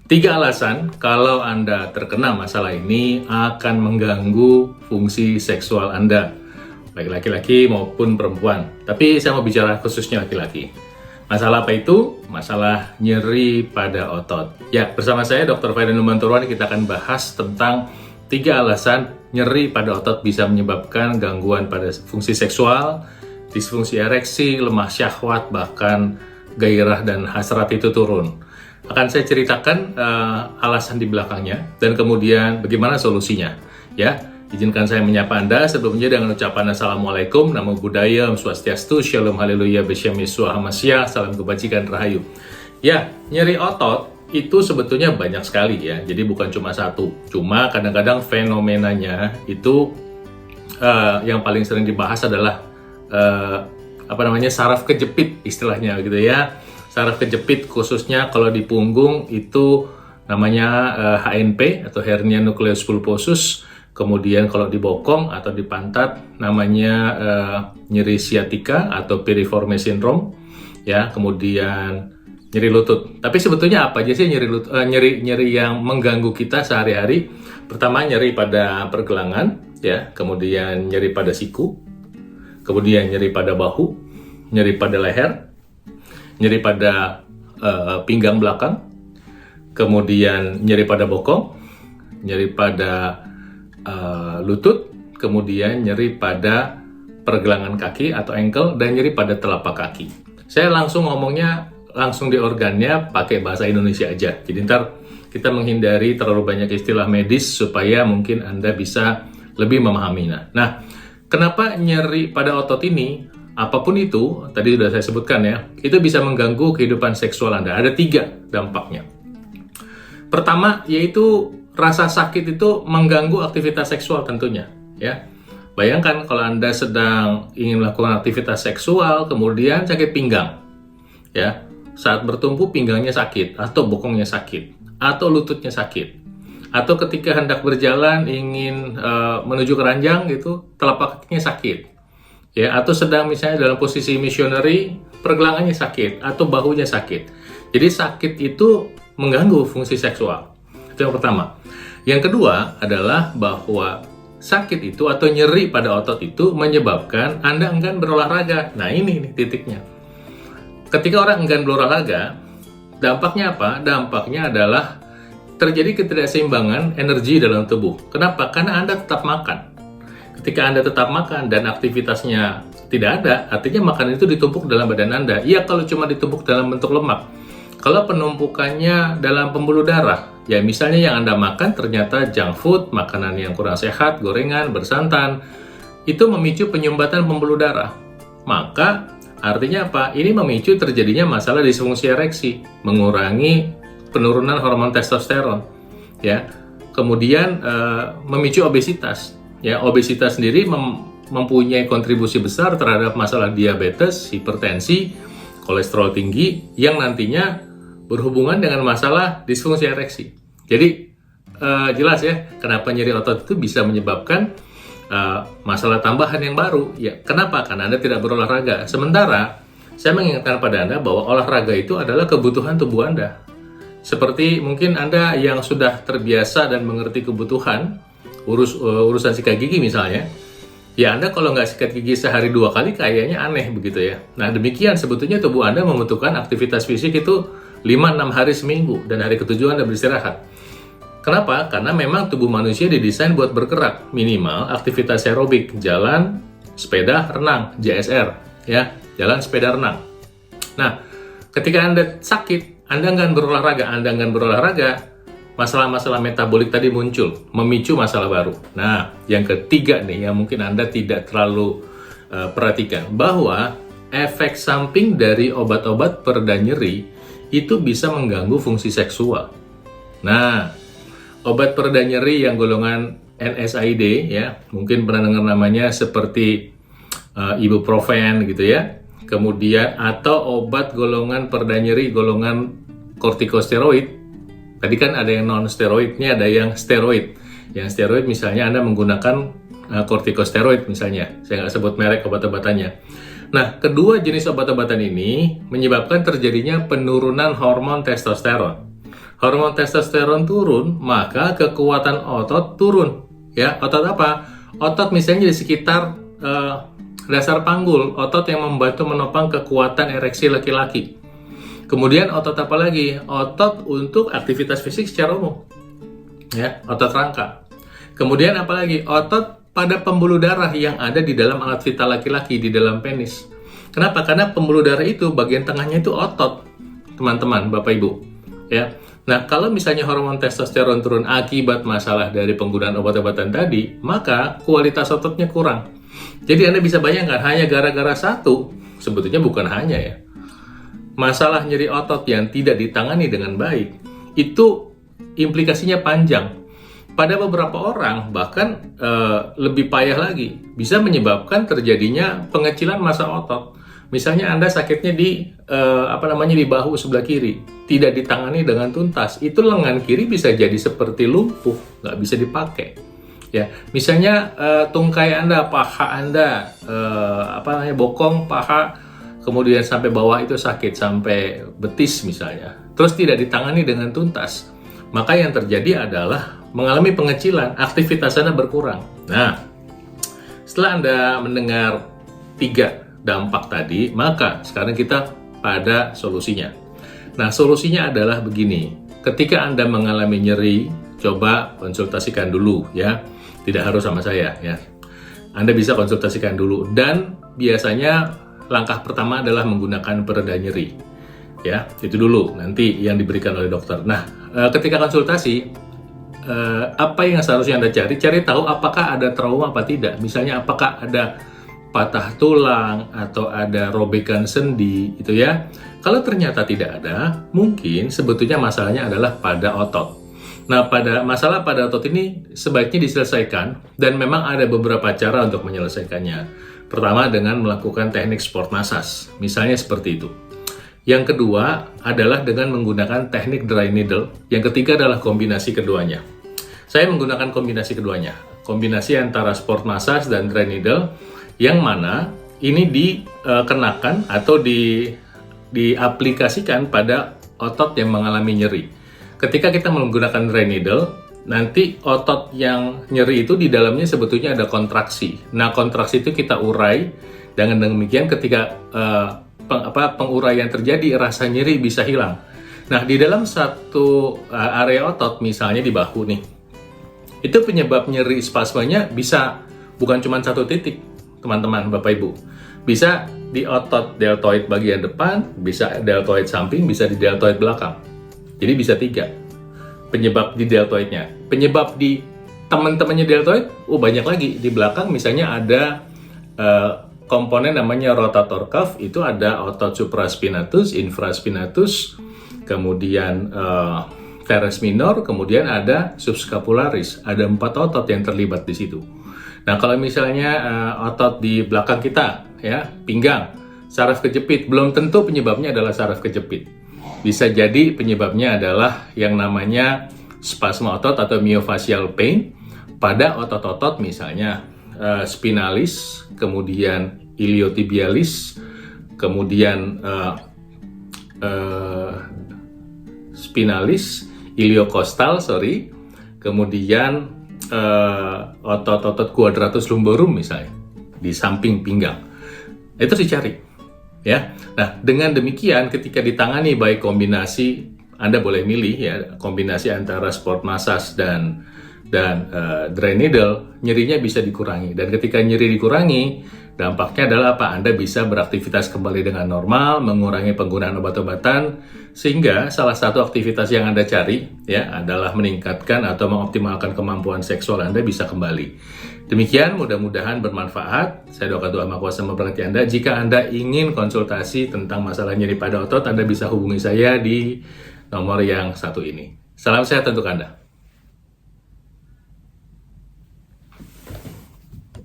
3 alasan kalau Anda terkena masalah ini akan mengganggu fungsi seksual Anda, baik laki-laki maupun perempuan. Tapi saya mau bicara khususnya laki-laki. Masalah apa itu? Masalah nyeri pada otot. Ya, bersama saya Dr. Faidan Numanturwan kita akan bahas tentang 3 alasan nyeri pada otot bisa menyebabkan gangguan pada fungsi seksual, disfungsi ereksi, lemah syahwat, bahkan gairah dan hasrat itu turun. Akan saya ceritakan alasan di belakangnya dan kemudian bagaimana solusinya. Ya, izinkan saya menyapa Anda sebelumnya dengan ucapan Assalamualaikum, Namo Buddhaya, Om Swastiastu, Shalom Haleluya, Besyami Swahamasya, salam kebajikan rahayu. Ya, nyeri otot itu sebetulnya banyak sekali ya, jadi bukan cuma satu. Cuma kadang-kadang fenomenanya itu yang paling sering dibahas adalah saraf kejepit istilahnya gitu ya. Saraf kejepit khususnya kalau di punggung itu namanya HNP atau hernia nucleus pulposus. Kemudian kalau di bokong atau di pantat namanya nyeri sciatica atau piriformis syndrome. Ya, kemudian nyeri lutut. Tapi sebetulnya apa aja sih nyeri yang mengganggu kita sehari-hari? Pertama nyeri pada pergelangan, ya, kemudian nyeri pada siku, kemudian nyeri pada bahu, nyeri pada leher, nyeri pada pinggang belakang, kemudian nyeri pada bokong, nyeri pada lutut, kemudian nyeri pada pergelangan kaki atau ankle, dan nyeri pada telapak kaki. Saya langsung ngomongnya langsung di organnya pakai bahasa Indonesia aja. Jadi ntar kita menghindari terlalu banyak istilah medis supaya mungkin Anda bisa lebih memahaminya. Nah, kenapa nyeri pada otot ini? Apapun itu, tadi sudah saya sebutkan ya, itu bisa mengganggu kehidupan seksual Anda. Ada 3 dampaknya. Pertama, yaitu rasa sakit itu mengganggu aktivitas seksual tentunya. Ya, bayangkan kalau Anda sedang ingin melakukan aktivitas seksual, kemudian sakit pinggang. Ya, saat bertumpu pinggangnya sakit, atau bokongnya sakit, atau lututnya sakit. Atau ketika hendak berjalan ingin menuju keranjang gitu, telapak kakinya sakit. Ya, atau sedang misalnya dalam posisi missionary, pergelangannya sakit atau bahunya sakit. Jadi sakit itu mengganggu fungsi seksual. Itu yang pertama. Yang kedua adalah bahwa sakit itu atau nyeri pada otot itu menyebabkan Anda enggan berolahraga. Nah, ini nih titiknya. Ketika orang enggan berolahraga, dampaknya apa? Dampaknya adalah terjadi ketidakseimbangan energi dalam tubuh. Kenapa? Karena Anda tetap makan. Ketika Anda tetap makan dan aktivitasnya tidak ada, artinya makanan itu ditumpuk dalam badan Anda. Iya, kalau cuma ditumpuk dalam bentuk lemak. Kalau penumpukannya dalam pembuluh darah, ya misalnya yang Anda makan ternyata junk food, makanan yang kurang sehat, gorengan, bersantan, itu memicu penyumbatan pembuluh darah. Maka artinya apa? Ini memicu terjadinya masalah disfungsi ereksi, mengurangi penurunan hormon testosteron, ya. Kemudian memicu obesitas. Ya, obesitas sendiri mempunyai kontribusi besar terhadap masalah diabetes, hipertensi, kolesterol tinggi yang nantinya berhubungan dengan masalah disfungsi ereksi. Jadi jelas ya, kenapa nyeri otot itu bisa menyebabkan masalah tambahan yang baru. Ya, kenapa? Karena Anda tidak berolahraga. Sementara saya mengingatkan pada Anda bahwa olahraga itu adalah kebutuhan tubuh Anda. Seperti mungkin Anda yang sudah terbiasa dan mengerti kebutuhan urusan sikat gigi misalnya, ya Anda kalau nggak sikat gigi sehari 2 kali kayaknya aneh begitu ya. Nah, demikian sebetulnya tubuh Anda membutuhkan aktivitas fisik itu 5-6 hari seminggu dan hari ke-7 Anda beristirahat. Kenapa? Karena memang tubuh manusia didesain buat bergerak, minimal aktivitas aerobik, jalan, sepeda, renang, JSR, ya, jalan, sepeda, renang. Nah, ketika Anda sakit, Anda nggak berolahraga, masalah-masalah metabolik tadi muncul, memicu masalah baru. Nah, yang ketiga nih, yang mungkin Anda tidak terlalu perhatikan, bahwa efek samping dari obat-obat pereda nyeri itu bisa mengganggu fungsi seksual. Nah, obat pereda nyeri yang golongan NSAID, ya, mungkin pernah dengar namanya seperti ibuprofen gitu ya. Kemudian atau obat golongan pereda nyeri golongan kortikosteroid. Tadi kan ada yang non-steroid, ini ada yang steroid. Yang steroid misalnya Anda menggunakan kortikosteroid misalnya. Saya nggak sebut merek obat-obatannya. Nah, kedua jenis obat-obatan ini menyebabkan terjadinya penurunan hormon testosteron. Hormon testosteron turun, maka kekuatan otot turun. Ya, otot apa? Otot misalnya di sekitar dasar panggul, otot yang membantu menopang kekuatan ereksi laki-laki. Kemudian otot apa lagi? Otot untuk aktivitas fisik secara umum. Ya, otot rangka. Kemudian apa lagi? Otot pada pembuluh darah yang ada di dalam alat vital laki-laki, di dalam penis. Kenapa? Karena pembuluh darah itu bagian tengahnya itu otot, teman-teman, Bapak Ibu. Ya. Nah, kalau misalnya hormon testosteron turun akibat masalah dari penggunaan obat-obatan tadi, maka kualitas ototnya kurang. Jadi Anda bisa bayangkan, hanya gara-gara satu, sebetulnya bukan hanya ya, masalah nyeri otot yang tidak ditangani dengan baik, itu implikasinya panjang. Pada beberapa orang bahkan lebih payah lagi, bisa menyebabkan terjadinya pengecilan massa otot. Misalnya Anda sakitnya di di bahu sebelah kiri, tidak ditangani dengan tuntas, itu lengan kiri bisa jadi seperti lumpuh, nggak bisa dipakai. Ya, misalnya tungkai Anda, paha Anda, bokong paha, kemudian sampai bawah itu sakit sampai betis misalnya, terus tidak ditangani dengan tuntas, maka yang terjadi adalah mengalami pengecilan, aktivitas Anda berkurang. Nah, setelah Anda mendengar 3 dampak tadi, maka sekarang kita pada solusinya. Nah, solusinya adalah begini. Ketika Anda mengalami nyeri, coba konsultasikan dulu ya. Tidak harus sama saya ya. Anda bisa konsultasikan dulu, dan biasanya langkah pertama adalah menggunakan pereda nyeri. Ya, itu dulu nanti yang diberikan oleh dokter. Nah, ketika konsultasi, apa yang seharusnya Anda cari tahu apakah ada trauma apa tidak. Misalnya apakah ada patah tulang atau ada robekan sendi gitu ya. Kalau ternyata tidak ada, mungkin sebetulnya masalahnya adalah pada otot. Nah, masalah pada otot ini sebaiknya diselesaikan, dan memang ada beberapa cara untuk menyelesaikannya. Pertama, dengan melakukan teknik sport massage, misalnya seperti itu. Yang kedua adalah dengan menggunakan teknik dry needle. Yang ketiga adalah kombinasi keduanya. Saya menggunakan kombinasi keduanya. Kombinasi antara sport massage dan dry needle, yang mana ini dikenakan atau diaplikasikan pada otot yang mengalami nyeri. Ketika kita menggunakan dry needle, nanti otot yang nyeri itu di dalamnya sebetulnya ada kontraksi. Nah, kontraksi itu kita urai. Dengan demikian ketika penguraian terjadi, rasa nyeri bisa hilang. Nah, di dalam satu area otot, misalnya di bahu nih, itu penyebab nyeri spasmenya bisa bukan cuma satu titik, teman-teman, Bapak Ibu. Bisa di otot deltoid bagian depan, bisa deltoid samping, bisa di deltoid belakang. Jadi bisa 3 penyebab di deltoidnya. Penyebab di teman-temannya deltoid, banyak lagi. Di belakang misalnya ada komponen namanya rotator cuff, itu ada otot supraspinatus, infraspinatus, kemudian teres minor, kemudian ada subscapularis. Ada 4 otot yang terlibat di situ. Nah, kalau misalnya otot di belakang kita, ya, pinggang, saraf kejepit, belum tentu penyebabnya adalah saraf kejepit. Bisa jadi penyebabnya adalah yang namanya spasma otot atau myofascial pain pada otot-otot misalnya spinalis, kemudian iliotibialis, kemudian spinalis, iliokostal, kemudian otot-otot quadratus lumborum misalnya di samping pinggang. Itu dicari. Ya, nah dengan demikian ketika ditangani baik kombinasi, Anda boleh milih ya kombinasi antara sport massage dan dry needle, nyerinya bisa dikurangi. Dan ketika nyeri dikurangi, dampaknya adalah apa? Anda bisa beraktivitas kembali dengan normal, mengurangi penggunaan obat-obatan, sehingga salah satu aktivitas yang Anda cari ya adalah meningkatkan atau mengoptimalkan kemampuan seksual Anda bisa kembali. Demikian, mudah-mudahan bermanfaat. Saya doakan Tuhan Maha Kuasa memberkati Anda. Jika Anda ingin konsultasi tentang masalah nyeri pada otot, Anda bisa hubungi saya di nomor yang satu ini. Salam sehat untuk Anda.